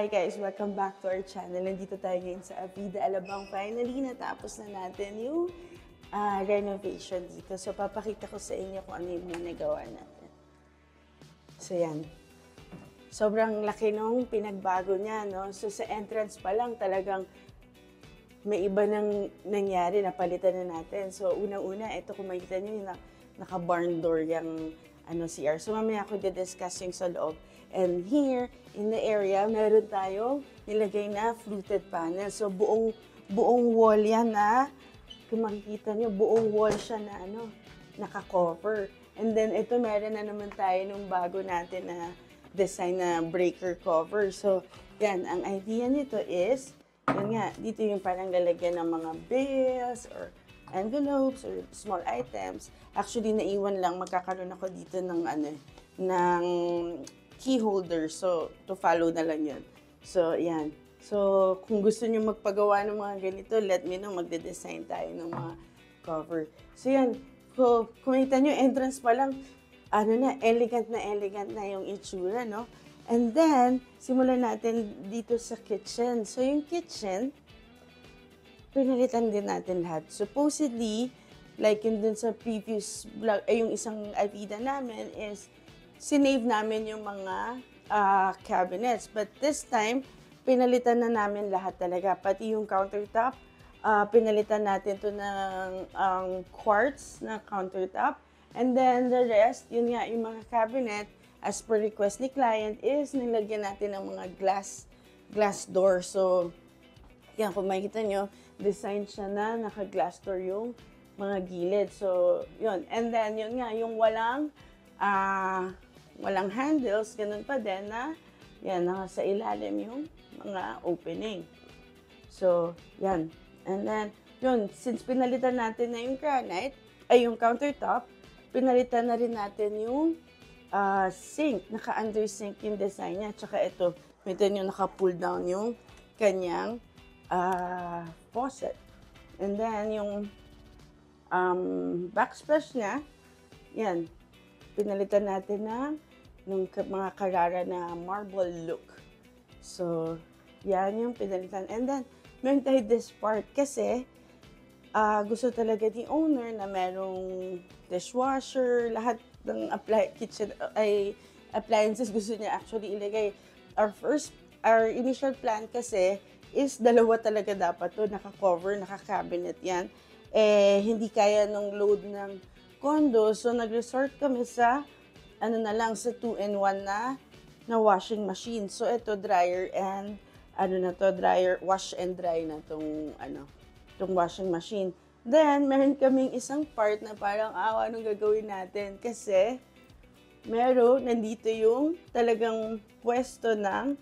Hi guys! Welcome back to our channel. Nandito tayo ngayon sa Avida Alabang. Finally, natapos na natin yung renovation dito. So, papakita ko sa inyo kung ano yung mga nagawa natin. So, yan. Sobrang laki nung pinagbago niya, no? So, sa entrance pa lang talagang may iba nang nangyari, napalitan na natin. So, unang-una, ito kung makikita nyo, yung naka-barn door yung CR. So, mamaya ako di-discuss yung sa loob. And here, in the area, meron tayong nilagay na fluted panel. So, buong wall yan na, kung makikita nyo, buong wall siya na naka-cover. And then, ito meron na naman tayo nung bago natin na design na breaker cover. So, yan, ang idea nito is, yun nga, dito yung parang lalagyan ng mga bills or envelopes or small items. Actually, naiwan lang, magkakaroon ako dito ng ng key holder. So, to follow na lang yun. So, yan. So, kung gusto nyo magpagawa ng mga ganito, let me know, magde-design tayo ng mga cover. So, yan. So, kung makita nyo, entrance pa lang, elegant na yung itsura, no? And then, simulan natin dito sa kitchen. So, yung kitchen, pinalitan din natin lahat. Supposedly, like yun dun sa previous vlog, yung isang Avida namin is, sinave namin yung mga cabinets. But this time, pinalitan na namin lahat talaga. Pati yung countertop, pinalitan natin to ng quartz na countertop. And then the rest, yun nga, yung mga cabinet, as per request ni client, is nilagyan natin ng mga glass door. So, yan, kung makikita nyo, design siya na naka-glass door yung mga gilid. So, yun. And then, yun nga, yung walang handles, ganun pa din na, yan, nasa ilalim yung mga opening. So, yan. And then, yun, since pinalitan natin na yung granite, yung countertop, pinalitan na rin natin yung sink. Naka-under sink yung design niya. Tsaka ito, ito yung naka-pull down yung kanyang faucet. And then, yung backsplash niya, yan, pinalitan natin ng mga Carrara na marble look. So, yan yung pinalitan. And then, meron tayo this part kasi gusto talaga ni owner na merong dishwasher, lahat ng kitchen appliances gusto niya actually ilagay. Our initial plan kasi is dalawa talaga dapat to, naka-cover, naka-cabinet yan. Hindi kaya nung load ng condo, so nag-resort kami sa sa 2-in-1 na washing machine. So ito dryer and dryer, wash and dry na tong washing machine. Then meron kaming isang part na parang anong gagawin natin kasi nandito yung talagang pwesto ng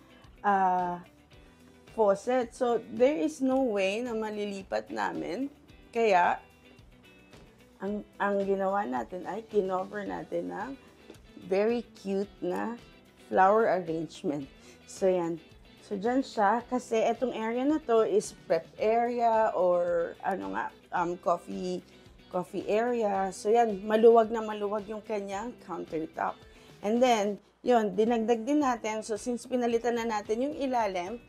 faucet. So there is no way na malilipat namin. Kaya ang ginawa natin ay kinover natin ng very cute na flower arrangement. So, yan. So, dyan siya. Kasi itong area na to is prep area or coffee area. So, yan. Maluwag na maluwag yung kanyang countertop. And then, yun, dinagdag din natin. So, since pinalitan na natin yung ilalim,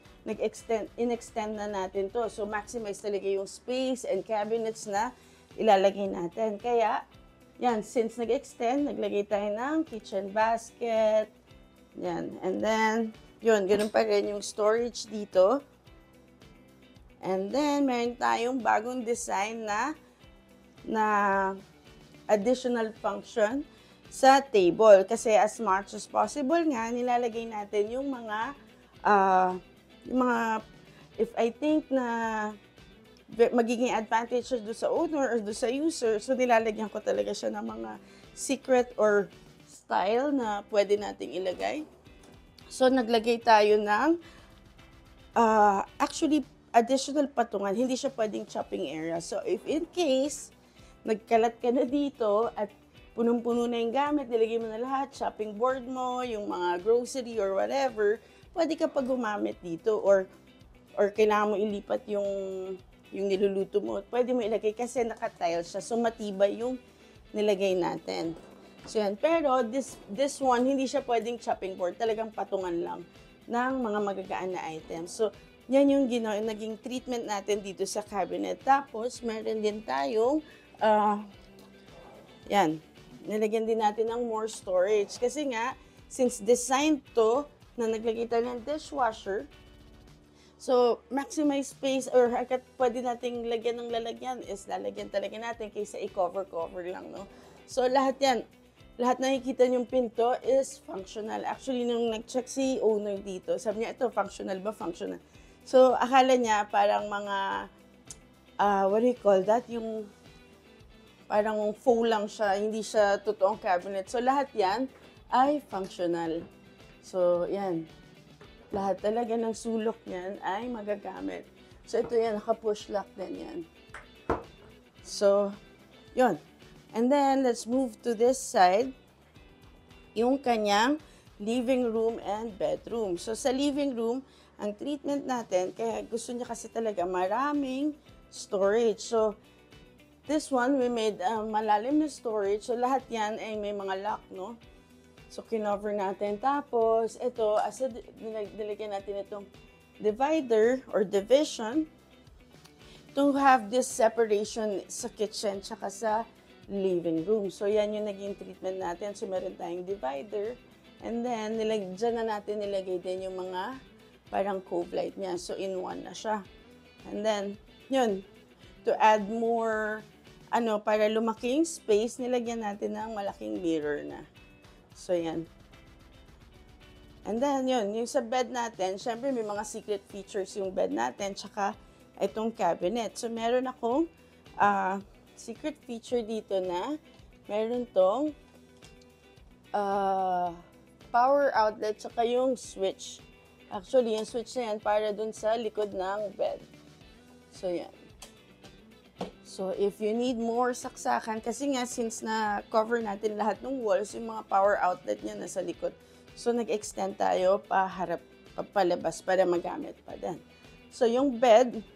in-extend na natin to. So, maximize talaga yung space and cabinets na ilalagay natin. Kaya, yan, since nag-extend, naglagay tayo ng kitchen basket. Yan. And then, yun, ganun pa rin yung storage dito. And then, meron tayong bagong design na additional function sa table. Kasi as much as possible nga, nilalagay natin yung mga if I think na magiging advantage doon sa owner or doon sa user, so nilalagyan ko talaga siya ng mga secret or style na pwede nating ilagay. So, naglagay tayo ng actually, additional patungan. Hindi siya pwedeng chopping area. So, if in case, nagkalat ka na dito at punong-puno na yung gamit, nilagay mo na lahat, chopping board mo, yung mga grocery or whatever, pwede ka pa gumamit dito or kailangan mo ilipat yung niluluto mo, pwede mo ilagay kasi naka-tile siya. So, matibay yung nilagay natin. So, yan. Pero, this one, hindi siya pwedeng chopping board. Talagang patungan lang ng mga magagaan na items. So, yan yung naging treatment natin dito sa cabinet. Tapos, meron din tayong, yan, nilagyan din natin ng more storage. Kasi nga, since designed to, na naglagay tayo ng dishwasher, so, maximize space or pwede nating lagyan ng lalagyan is lalagyan talaga natin kaysa i-cover-cover lang, no? So, lahat yan, lahat nakikita yung pinto is functional. Actually, nung nag-check si owner dito, sabi niya, ito, functional ba? Functional. So, akala niya parang mga, what do you call that? Yung parang faux lang siya, hindi siya totoong cabinet. So, lahat yan ay functional. So, yan. Lahat talaga ng sulok niyan ay magagamit. So, ito yan, naka-push lock din yan. So, yun. And then, let's move to this side. Yung kanyang living room and bedroom. So, sa living room, ang treatment natin, kaya gusto niya kasi talaga maraming storage. So, this one, we made malalim na storage. So, lahat yan ay may mga lock, no? So, kinover natin. Tapos, ito, nilagyan natin itong divider or division to have this separation sa kitchen tsaka sa living room. So, yan yung naging treatment natin. So, meron tayong divider. And then, dyan na natin nilagay din yung mga parang cove light niya. So, in one na siya. And then, yun, to add more, para lumaking space, nilagyan natin ng malaking mirror na. So, yan. And then, yun, yung sa bed natin, syempre may mga secret features yung bed natin, tsaka itong cabinet. So, meron akong secret feature dito na meron tong power outlet, tsaka yung switch. Actually, yung switch na yan para dun sa likod ng bed. So, yan. So, if you need more saksakan, kasi nga, since na-cover natin lahat ng walls, yung mga power outlet niya nasa likod. So, nag-extend tayo palabas para magamit pa din. So, yung bed,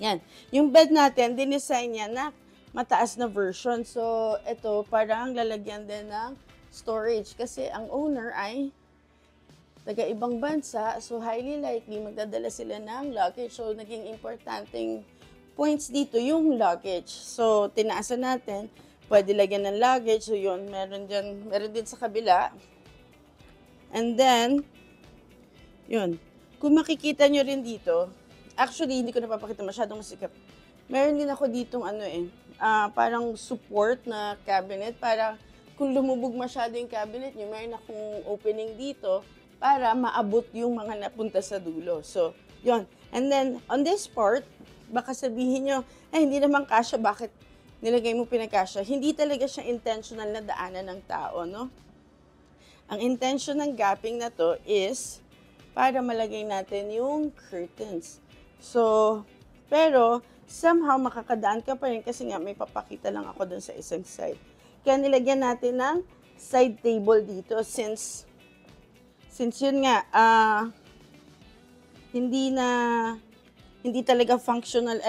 yan. Yung bed natin, dinesign niya na mataas na version. So, ito, parang lalagyan din ng storage. Kasi ang owner ay taga-ibang bansa. So, highly likely, magdadala sila ng luggage. So, naging importanteng points dito yung luggage. So, tinaasan natin, pwede lagyan ng luggage. So, yun, meron din sa kabila. And then, yun. Kung makikita nyo rin dito, actually, hindi ko napapakita masyadong masikap. Meron din ako ditong parang support na cabinet para kung lumubog masyado yung cabinet nyo, meron akong opening dito para maabot yung mga napunta sa dulo. So, yun. And then, on this part, baka sabihin nyo, hindi naman kasya, bakit nilagay mo pinakasya? Hindi talaga siya intentional na daanan ng tao, no? Ang intention ng gapping na to is para malagay natin yung curtains. So, pero, somehow makakadaan ka pa rin kasi nga may papakita lang ako dun sa isang side. Kaya nilagyan natin ng side table dito since yun nga, hindi talaga functional,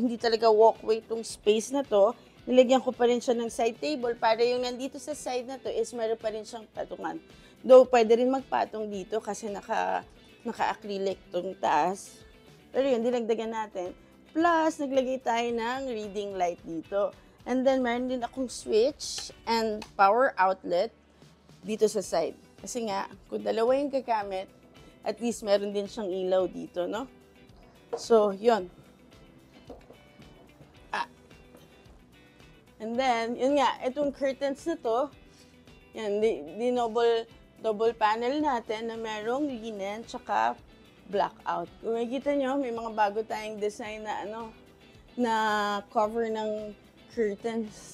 hindi talaga walkway tong space na to, nilagyan ko pa rin siya ng side table para yung nandito sa side na to is meron pa rin siyang patungan. Though, pwede rin magpatong dito kasi naka-acrylic tong taas. Pero yun, dinagdagan natin. Plus, naglagay tayo ng reading light dito. And then, meron din akong switch and power outlet dito sa side. Kasi nga, kung dalawa yung gagamit, at least meron din siyang ilaw dito, no? So, yun. And then, yun nga, itong curtains na to, yan, double panel natin na merong linen, tsaka blackout. Kung makikita nyo, may mga bago tayong design na na cover ng curtains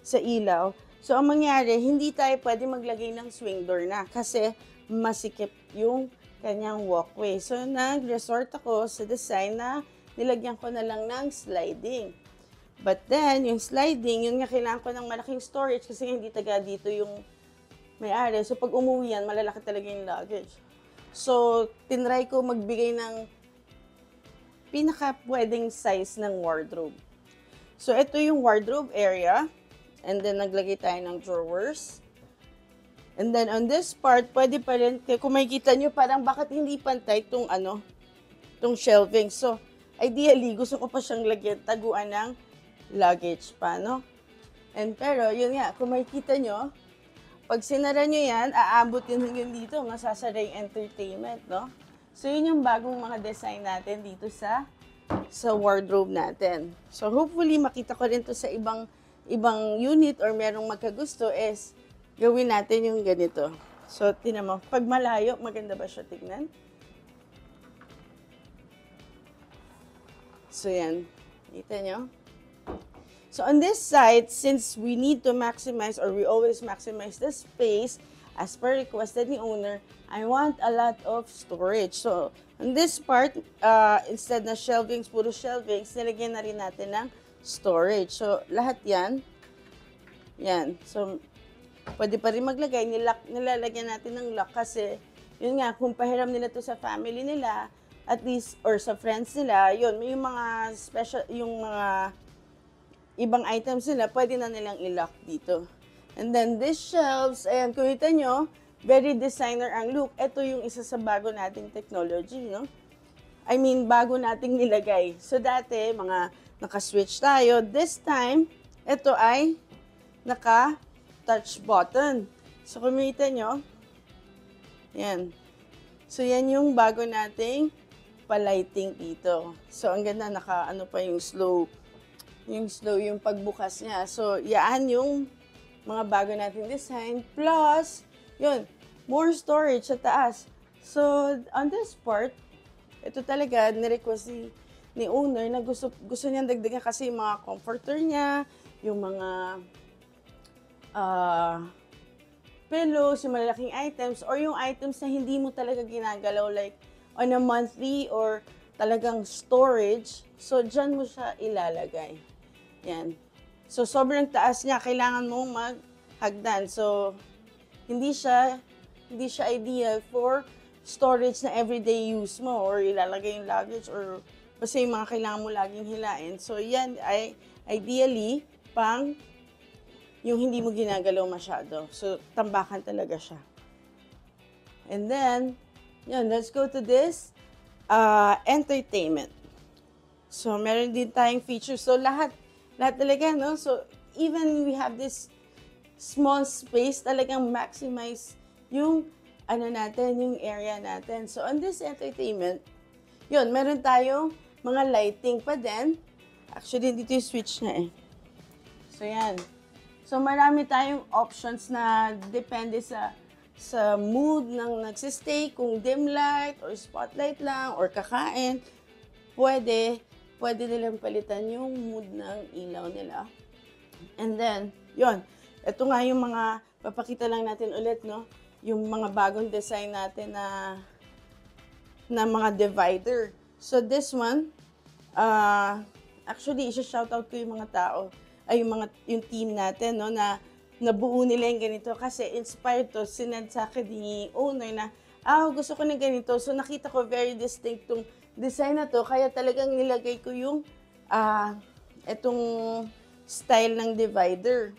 sa ilaw. So, ang mangyari, hindi tayo pwede maglagay ng swing door na kasi masikip yung kanyang walkway. So, nag-resort ako sa design na nilagyan ko na lang ng sliding. But then, yung sliding, yun nga kailangan ko ng malaking storage kasi hindi taga dito yung may-ari. So, pag umuwi yan, malalaki talaga yung luggage. So, tinry ko magbigay ng pinaka-pwedeng size ng wardrobe. So, ito yung wardrobe area. And then, naglagay tayo ng drawers. And then on this part, pwede pa rin, kung makikita nyo, parang bakit hindi pantay itong itong shelving. So, ideally, gusto ko pa siyang lagyan, taguan ng luggage pa, no? And pero, yun nga, kung makikita nyo, pag sinara nyo yan, aabot yun hanggang dito, masasara yung entertainment, no? So, yun yung bagong mga design natin dito sa wardrobe natin. So, hopefully, makita ko rin to sa ibang unit or merong magkagusto is gawin natin yung ganito. So, tinan mo, pag malayo, maganda ba siya tignan? So, yan. Kita nyo? So, on this side, since we need to maximize or we always maximize the space, as per requested ni owner, I want a lot of storage. So, on this part, instead na shelvings, puro shelvings, nilagyan na rin natin ng storage. So, lahat yan. Yan. So, pwede pa rin maglagay, nilalagyan natin ng lock kasi, yun nga, kung pahiram nila to sa family nila, at least, or sa friends nila, yun, may yung mga special, yung mga ibang items nila, pwede na nilang i-lock dito. And then, these shelves, ayan, kung kita nyo, very designer ang look. Ito yung isa sa bago nating technology, no? I mean, bago nating nilagay. So, dati, mga naka-switch tayo. This time, ito ay naka-touch button. So, kumita nyo, yan. So, yan yung bago nating pa-lighting dito. So, ang ganda, naka-ano pa yung slow yung pagbukas niya. So, yan yung mga bago nating design. Plus, yun, more storage sa taas. So, on this part, ito talaga, nirequest ni owner na gusto niyang dagdagan kasi yung mga comforter niya, yung mga pillows, yung malalaking items, or yung items na hindi mo talaga ginagalaw, like on a monthly or talagang storage. So, dyan mo siya ilalagay. Yan. So, sobrang taas niya. Kailangan mong maghagdan. So, hindi siya ideal for storage na everyday use mo or ilalagay yung luggage or basta yung mga kailangan mo laging hilain. So, yan ay ideally pang yung hindi mo ginagalaw masyado. So, tambakan talaga siya. And then, yan, let's go to this entertainment. So, meron din tayong features. So, lahat talaga, no? So, even we have this small space, talagang maximize yung yung area natin. So, on this entertainment, yun, meron tayong mga lighting pa din. Actually, dito yung switch na eh. So, yan. So, marami tayong options na depende sa mood ng nagsistay, kung dim light or spotlight lang or kakain, pwede nilang palitan yung mood ng ilaw nila. And then, yun, ito nga yung mga, papakita lang natin ulit, no? Yung mga bagong design natin na mga divider. So, this one, actually, isa-shoutout ko yung mga tao, yung team natin, no, na nabuo nila yung ganito kasi inspired to, sinend sa akin ni owner na, gusto ko ng ganito. So, nakita ko very distinct tong design na to, kaya talagang nilagay ko yung itong style ng divider.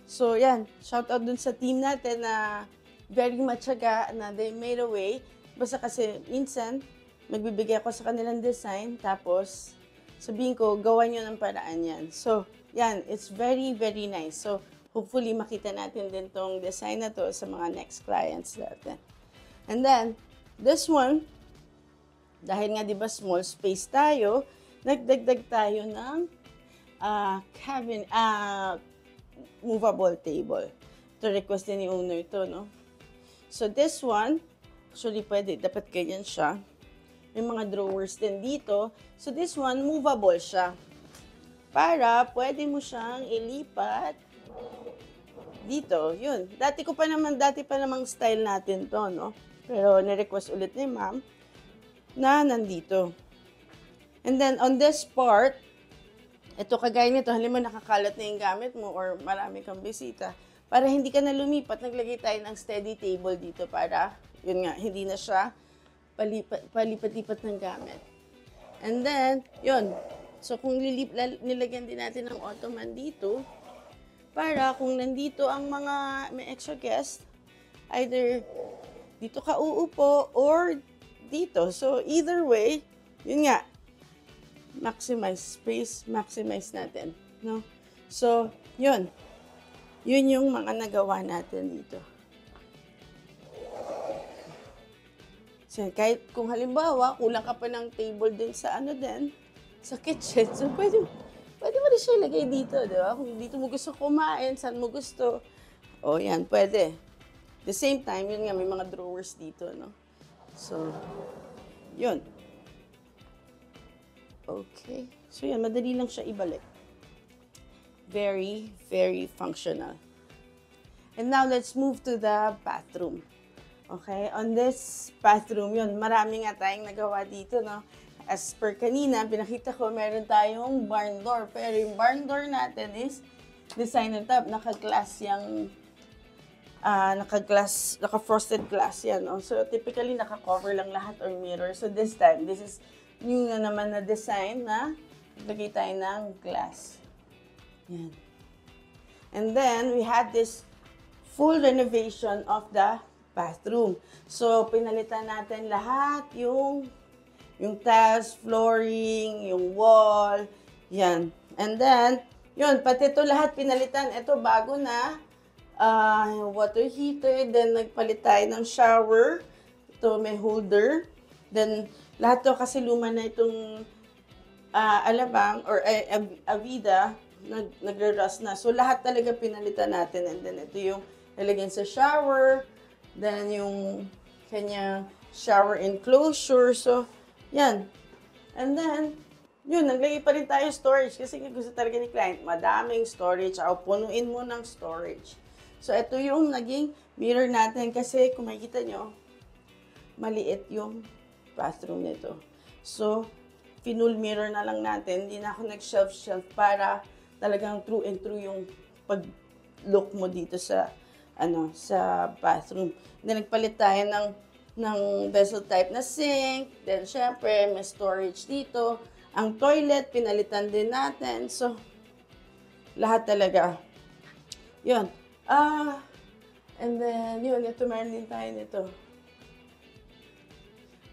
So, yan. Shout out dun sa team natin na very matyaga na they made a way. Basta kasi minsan, magbibigay ako sa kanilang design, tapos sabihin ko, gawan nyo ng paraan yan. So, yan. It's very, very nice. So, hopefully, makita natin din tong design na to sa mga next clients natin. And then, this one, dahil nga, di ba, small space tayo, nagdagdag tayo ng movable table. Ito, request din ni owner ito, no? So, this one, actually, dapat ganyan siya. May mga drawers din dito. So, this one, movable siya. Para, pwede mo siyang ilipat dito. Yun. Dati pa namang style natin to, no? Pero, nirequest ulit ni ma'am na nandito. And then, on this part, ito kagaya nito, halimbawa nakakalat na yung gamit mo or marami kang bisita, para hindi ka na lumipat, naglagay tayo ng steady table dito para, yun nga, hindi na siya palipat-lipat ng gamit. And then, yun. So, kung nilagyan din natin ng ottoman dito, para kung nandito ang mga may extra guest, either dito ka uupo or dito. So, either way, yun nga, maximize space, maximize natin, no? So, yun. Yun yung mga nagawa natin dito. So, kahit kung halimbawa, kulang ka pa ng table din sa sa kitchen, so pwede mo rin siya ilagay dito, di ba? Kung dito mo gusto kumain, saan mo gusto, yan, pwede. The same time, yun nga, may mga drawers dito, no? So, yun. Okay. So, yan, madali lang siya ibalik. Very, very functional. And now, let's move to the bathroom. Okay? On this bathroom, yun, marami nga tayong nagawa dito, no? As per kanina, pinakita ko, meron tayong barn door. Pero yung barn door natin is design on top. Naka-glass yung naka-frosted glass yan. No? So, typically, naka-cover lang lahat or mirror. So, this time, this is new na naman na design na lagay tayo ng glass. Yan. And then, we had this full renovation of the bathroom. So, pinalitan natin lahat yung tiles, flooring, yung wall, yan. And then, yun, pati ito lahat pinalitan. Ito, bago na, water heater, then nagpalit tayo ng shower. Ito, may holder. Then, lahat to kasi luma na itong Alabang or Avida, nagre-rust na. So, lahat talaga pinalitan natin. And then, ito yung lalagyan sa shower. Then, yung kanyang shower enclosure. So, yan. And then, yun, naglagay pa rin tayo storage kasi gusto talaga ni client, madaming storage. O, punuin mo ng storage. So, ito yung naging mirror natin kasi kung makikita nyo, maliit yung bathroom nito. So, full mirror na lang natin. Hindi na ako nag-shelf para talagang true and true yung pag-look mo dito sa bathroom. Then, nagpalit tayo ng vessel type na sink. Then, syempre, may storage dito. Ang toilet, pinalitan din natin. So, lahat talaga. Yun. And then, yun, ito meron din tayo nito.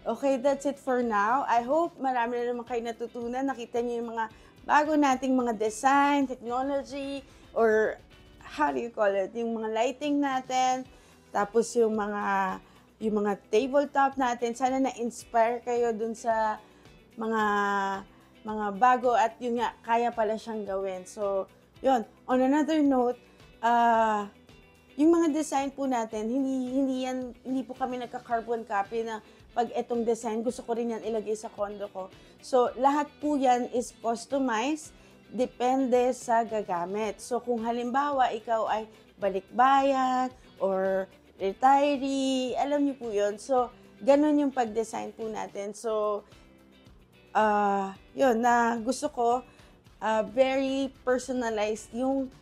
Okay, that's it for now. I hope marami na naman kayo natutunan. Nakita niyo yung mga bago nating mga design, technology, or how do you call it? Yung mga lighting natin, tapos yung mga tabletop natin. Sana na-inspire kayo dun sa mga bago at yun nga, kaya pala siyang gawin. So, yun. On another note, yung mga design po natin, hindi po kami nagka-carbon copy na pag etong design, gusto ko rin yan ilagay sa condo ko. So, lahat po yan is customized, depende sa gagamit. So, kung halimbawa, ikaw ay balikbayan or retiree, alam niyo po yun. So, ganun yung pag-design po natin. So, yun, na gusto ko, very personalized yung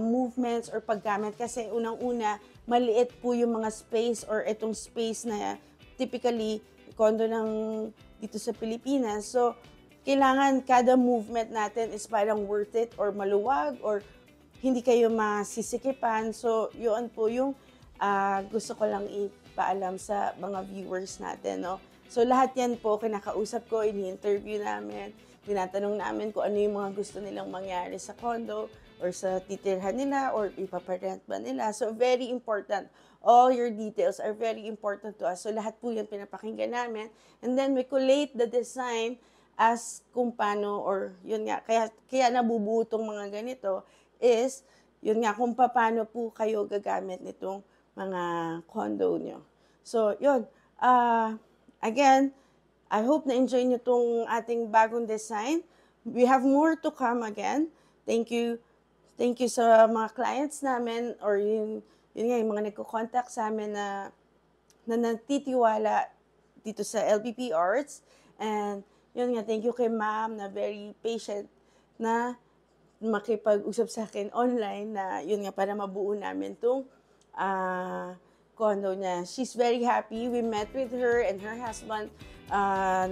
movements or paggamit kasi unang-una, maliit po yung mga space or itong space na typically condo ng dito sa Pilipinas. So, kailangan kada movement natin is parang worth it or maluwag or hindi kayo masisikipan. So, yun po yung gusto ko lang ipaalam sa mga viewers natin, no? So, lahat yan po, kinakausap ko, ini-interview namin, tinatanong namin kung ano yung mga gusto nilang mangyari sa condo or sa titirhan nila or ipaparent ba nila. So, very important. All your details are very important to us. So, lahat po yan pinapakinggan namin. And then, we collate the design as kung paano, or yun nga, kaya nabubuo tong mga ganito is, yun nga, kung paano po kayo gagamit nitong mga condo nyo. So, yun. Again, I hope na-enjoy nyo tong ating bagong design. We have more to come again. Thank you. Thank you sa mga clients namin or yun nga, yung mga nagko-contact sa amin na nagtitiwala dito sa LBP Arts. And yun nga, thank you kay ma'am na very patient na makipag-usap sa akin online na yun nga, para mabuo namin itong condo niya. She's very happy. We met with her and her husband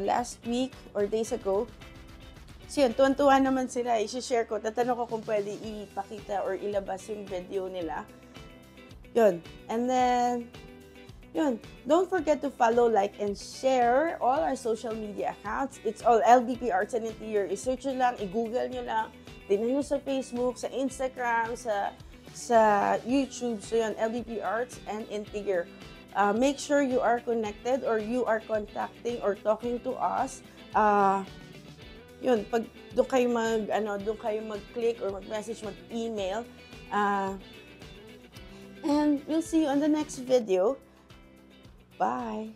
last week or days ago. So yun, tuwan-tuwa naman sila. I-share ko. Tatanong ko kung pwede ipakita or ilabas yung video nila. Yun. And then, yun. Don't forget to follow, like, and share all our social media accounts. It's all LBP Arts and Interior. I-search nyo lang, i-google nyo lang. Tingnan nyo sa Facebook, sa Instagram, sa YouTube. So yun, LBP Arts and Interior. Make sure you are connected or you are contacting or talking to us. Yun, pag doon kayo mag-click or mag-message, mag-email. And we'll see you on the next video. Bye!